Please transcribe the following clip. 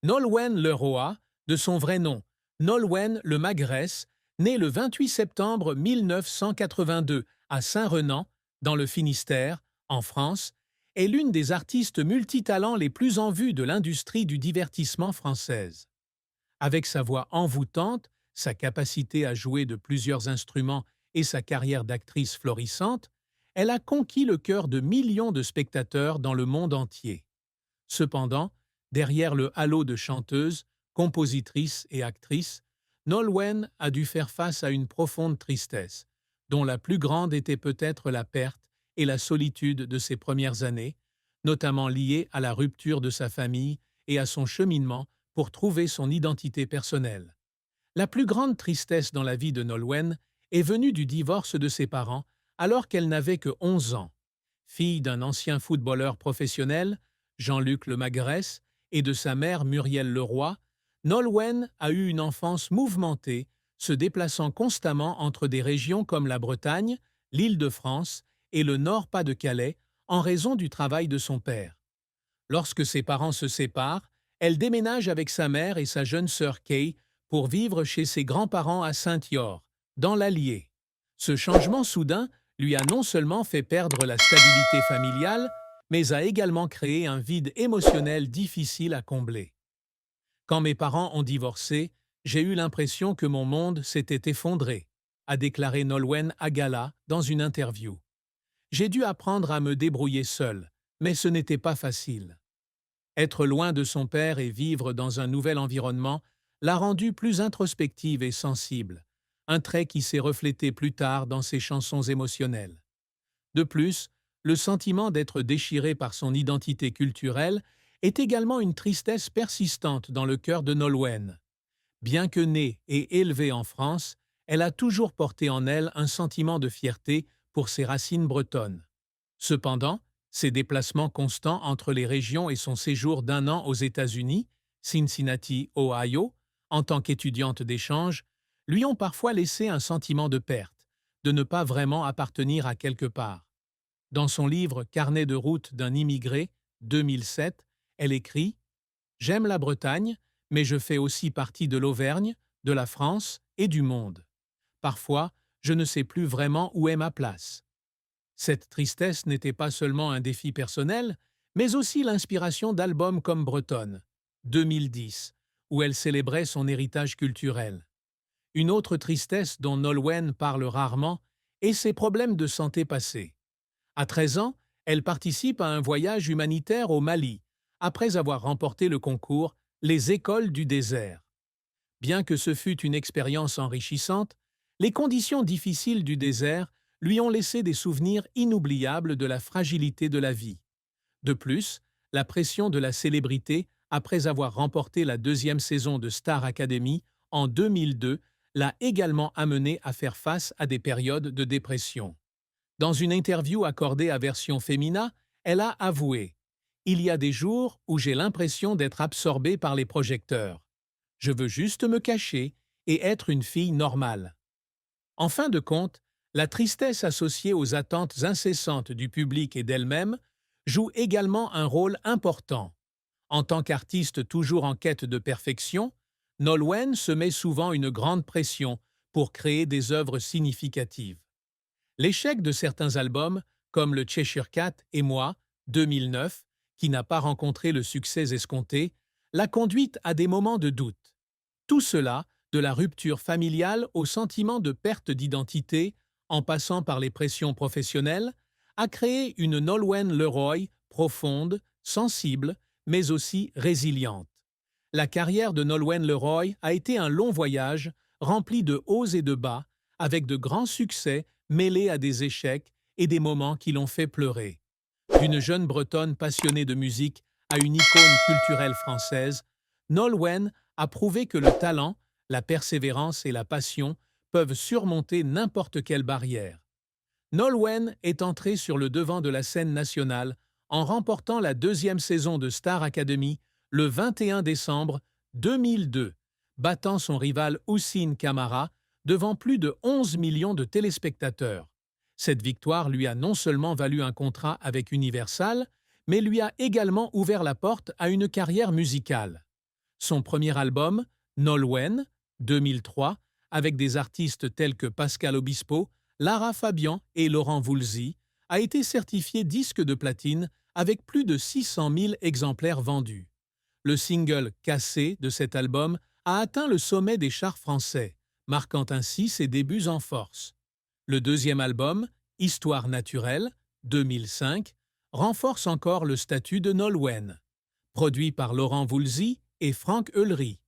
Nolwenn Leroy, de son vrai nom, Nolwenn Le Magresse, née le 28 septembre 1982 à Saint-Renan, dans le Finistère, en France, est l'une des artistes multitalents les plus en vue de l'industrie du divertissement française. Avec sa voix envoûtante, sa capacité à jouer de plusieurs instruments et sa carrière d'actrice florissante, elle a conquis le cœur de millions de spectateurs dans le monde entier. Cependant, derrière le halo de chanteuse, compositrice et actrice, Nolwenn a dû faire face à une profonde tristesse, dont la plus grande était peut-être la perte et la solitude de ses premières années, notamment liée à la rupture de sa famille et à son cheminement pour trouver son identité personnelle. La plus grande tristesse dans la vie de Nolwenn est venue du divorce de ses parents alors qu'elle n'avait que 11 ans. Fille d'un ancien footballeur professionnel, Jean-Luc Le Magresse, et de sa mère Muriel Leroy, Nolwenn a eu une enfance mouvementée, se déplaçant constamment entre des régions comme la Bretagne, l'Île-de-France et le Nord-Pas-de-Calais en raison du travail de son père. Lorsque ses parents se séparent, elle déménage avec sa mère et sa jeune sœur Kay pour vivre chez ses grands-parents à Saint-Yor, dans l'Allier. Ce changement soudain lui a non seulement fait perdre la stabilité familiale, mais a également créé un vide émotionnel difficile à combler. Quand mes parents ont divorcé, j'ai eu l'impression que mon monde s'était effondré, a déclaré Nolwenn à Gala dans une interview. J'ai dû apprendre à me débrouiller seule, mais ce n'était pas facile. Être loin de son père et vivre dans un nouvel environnement l'a rendue plus introspective et sensible, un trait qui s'est reflété plus tard dans ses chansons émotionnelles. De plus, le sentiment d'être déchiré par son identité culturelle est également une tristesse persistante dans le cœur de Nolwenn. Bien que née et élevée en France, elle a toujours porté en elle un sentiment de fierté pour ses racines bretonnes. Cependant, ses déplacements constants entre les régions et son séjour d'un an aux États-Unis, Cincinnati, Ohio, en tant qu'étudiante d'échange, lui ont parfois laissé un sentiment de perte, de ne pas vraiment appartenir à quelque part. Dans son livre Carnet de route d'un immigré, 2007, elle écrit « J'aime la Bretagne, mais je fais aussi partie de l'Auvergne, de la France et du monde. Parfois, je ne sais plus vraiment où est ma place. » Cette tristesse n'était pas seulement un défi personnel, mais aussi l'inspiration d'albums comme Bretonne, 2010, où elle célébrait son héritage culturel. Une autre tristesse dont Nolwenn parle rarement est ses problèmes de santé passés. À 13 ans, elle participe à un voyage humanitaire au Mali, après avoir remporté le concours Les Écoles du désert. Bien que ce fût une expérience enrichissante, les conditions difficiles du désert lui ont laissé des souvenirs inoubliables de la fragilité de la vie. De plus, la pression de la célébrité après avoir remporté la deuxième saison de Star Academy en 2002 l'a également amenée à faire face à des périodes de dépression. Dans une interview accordée à Version Femina, elle a avoué « Il y a des jours où j'ai l'impression d'être absorbée par les projecteurs. Je veux juste me cacher et être une fille normale. » En fin de compte, la tristesse associée aux attentes incessantes du public et d'elle-même joue également un rôle important. En tant qu'artiste toujours en quête de perfection, Nolwenn se met souvent une grande pression pour créer des œuvres significatives. L'échec de certains albums, comme le Cheshire Cat et Moi, 2009, qui n'a pas rencontré le succès escompté, l'a conduite à des moments de doute. Tout cela, de la rupture familiale au sentiment de perte d'identité, en passant par les pressions professionnelles, a créé une Nolwenn Leroy profonde, sensible, mais aussi résiliente. La carrière de Nolwenn Leroy a été un long voyage, rempli de hauts et de bas, avec de grands succès mêlés à des échecs et des moments qui l'ont fait pleurer. D'une jeune Bretonne passionnée de musique à une icône culturelle française, Nolwenn a prouvé que le talent, la persévérance et la passion peuvent surmonter n'importe quelle barrière. Nolwenn est entrée sur le devant de la scène nationale en remportant la deuxième saison de Star Academy le 21 décembre 2002, battant son rival Houssine Camara devant plus de 11 millions de téléspectateurs. Cette victoire lui a non seulement valu un contrat avec Universal, mais lui a également ouvert la porte à une carrière musicale. Son premier album, Nolwenn, 2003, avec des artistes tels que Pascal Obispo, Lara Fabian et Laurent Voulzy, a été certifié disque de platine avec plus de 600 000 exemplaires vendus. Le single « Cassé » de cet album a atteint le sommet des charts français, marquant ainsi ses débuts en force. Le deuxième album, Histoire naturelle, 2005, renforce encore le statut de Nolwenn. Produit par Laurent Voulzy et Franck Eulery.